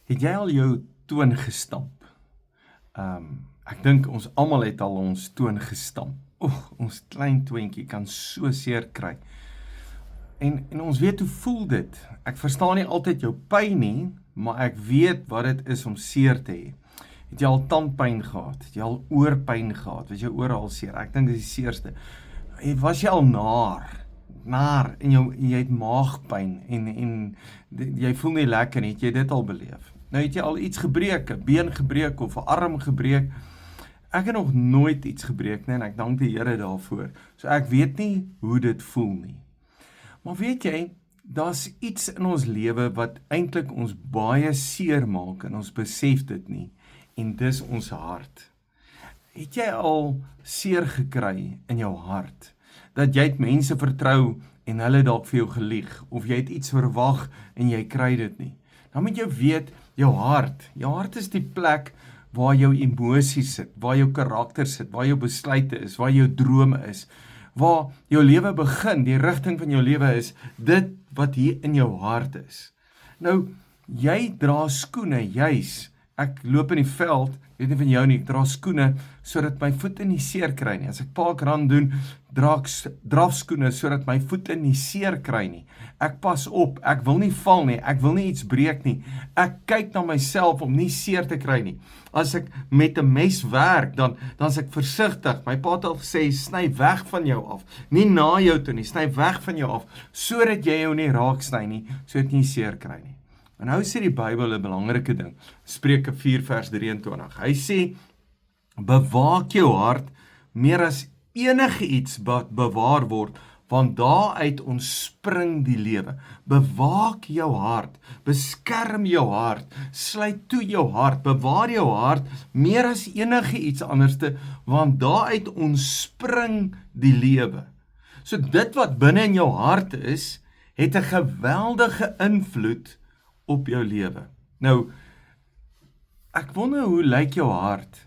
Het jy al jou toon gestamp? Ek dink ons almal het al ons toon gestamp. Ons klein toontjie kan so seer kry. En ons weet hoe voel dit. Ek verstaan nie altyd jou pyn nie, maar ek weet wat dit is om seer te hê. Het jy al tandpyn gehad? Het jy al oorpyn gehad? Was jou ore al seer? Ek dink dit is die seerste. Was jy al naar en jy het maagpyn en jy voel nie lekker nie, het jy dit al beleef? Nou het jy al iets gebreek, 'n been gebreek of 'n arm gebreek. Ek het nog nooit iets gebreek nie en ek dank die Here daarvoor. So ek weet nie hoe dit voel nie. Maar weet jy, daar's iets in ons lewe wat eintlik ons baie seer maak en ons besef dit nie. En dis ons hart. Het jy al seer gekry in jou hart? Dat jy het mense vertrou en hulle dalk vir jou gelieg, of jy het iets verwag en jy kry dit nie. Dan moet jy weet, jou hart is die plek waar jou emosies sit, waar jou karakter sit, waar jou besluite is, waar jou drome is, waar jou lewe begin, die rigting van jou lewe is, dit wat hier in jou hart is. Nou, jy dra skoene, juis. Ek loop in die veld, weet nie van jou nie, ek dra skoene, sodat my voete nie seer kry nie. As ek parkrun doen, dra ek drafskoene, sodat my voete nie seer kry nie. Ek pas op, ek wil nie val nie, ek wil nie iets breek nie. Ek kyk na myself om nie seer te kry nie. As ek met 'n mes werk, dan is ek versigtig. My pa het al gesê, sny weg van jou af. Nie na jou toe nie, sny weg van jou af, sodat jy jou nie raak sny nie, sodat jy nie seer kry nie. En nou sê die Bybel 'n belangrike ding, Spreuke 4 vers 23. Hy sê, bewaak jou hart meer as enige iets wat bewaar word, want daaruit ontspring die lewe. Bewaak jou hart, beskerm jou hart, sluit toe jou hart, bewaar jou hart meer as enige iets anderste, want daaruit ontspring die lewe. So dit wat binne in jou hart is, het 'n geweldige invloed op jou lewe. Nou, ek wonder hoe lyk jou hart?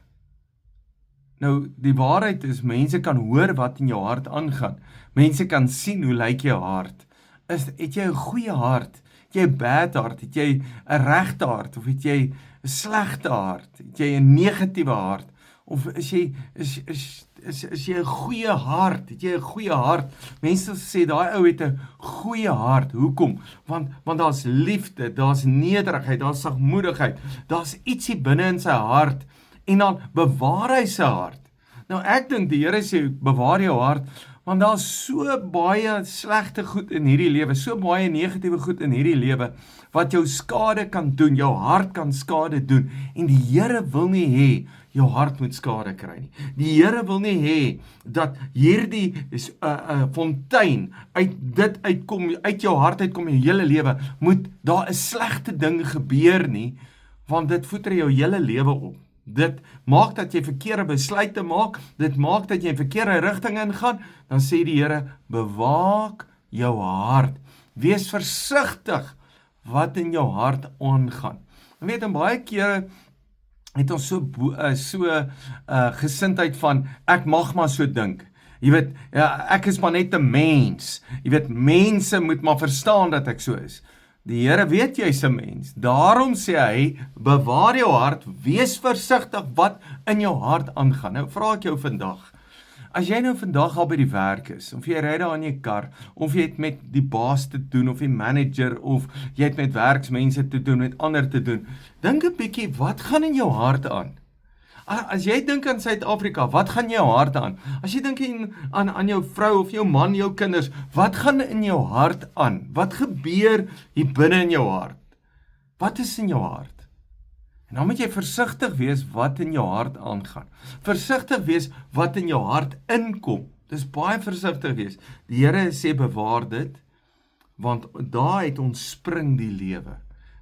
Nou, die waarheid is, mense kan hoor wat in jou hart aangaan. Mense kan sien hoe lyk jou hart. Het jy 'n goeie hart? Het jy 'n bad hart? Het jy 'n regte hart? Of het jy 'n slegte hart? Het jy 'n negatiewe hart? Of is jy 'n goeie hart? Het jy 'n goeie hart? Mense sê, daai ou het 'n goeie hart. Hoekom? Want daar's liefde, daar's nederigheid, daar's sagmoedigheid, daar's ietsie binne in sy hart, en dan bewaar hy sy hart. Nou ek dink die Here sê, bewaar jou hart, want daar's so baie slegte goed in hierdie lewe, so baie negatiewe goed in hierdie lewe, wat jou skade kan doen, jou hart kan skade doen, en die Here wil nie hê, jou hart moet skade kry nie. Die Here wil nie hê, dat hierdie fontein, uit jou hart uitkom in jou hele lewe, moet daar 'n slegte ding gebeur nie, want dit voeder jou hele lewe op. Dit maak dat jy verkeerde besluite maak, dit maak dat jy in verkeerde rigting ingaan, dan sê die Here, bewaak jou hart. Wees versigtig wat in jou hart aangaan. Jy weet, en baie kere het ons so gesindheid van, ek mag maar so dink. Jy weet, ja, ek is maar net 'n mens. Jy weet, mense moet maar verstaan dat ek so is. Die Here weet jy's 'n mens. Daarom sê hy, bewaar jou hart, wees versigtig wat in jou hart aangaan. Nou vra ek jou vandag, as jy nou vandag al by die werk is, of jy ry daar in jou kar, of jy het met die baas te doen, of die manager, of jy het met werksmense te doen, met ander te doen, dink 'n bietjie, wat gaan in jou hart aan? As jy dink aan Suid-Afrika, wat gaan jou hart aan? As jy dink aan jou vrou of jou man, jou kinders, wat gaan in jou hart aan? Wat gebeur hier binne in jou hart? Wat is in jou hart? En dan moet jy versigtig wees wat in jou hart aangaan. Versigtig wees wat in jou hart inkom. Dis baie versigtig wees. Die Here sê bewaar dit, want daaruit ontspring die lewe.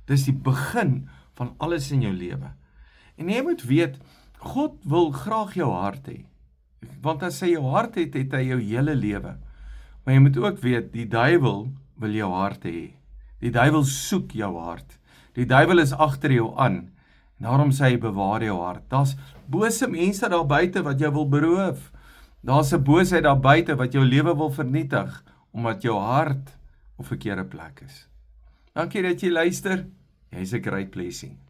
Dis die begin van alles in jou lewe. En jy moet weet, God wil graag jou hart hê. Want as hy jou hart het, het hy jou hele lewe. Maar jy moet ook weet, die duiwel wil jou hart hê. Die duiwel soek jou hart. Die duiwel is agter jou aan. Daarom sê hy, bewaar jou hart. Daar's bose mense daar buite wat jou wil beroof. Daar's 'n boosheid daar buite wat jou lewe wil vernietig, omdat jou hart op verkeerde plek is. Dankie dat jy luister. Jy's 'n great blessing.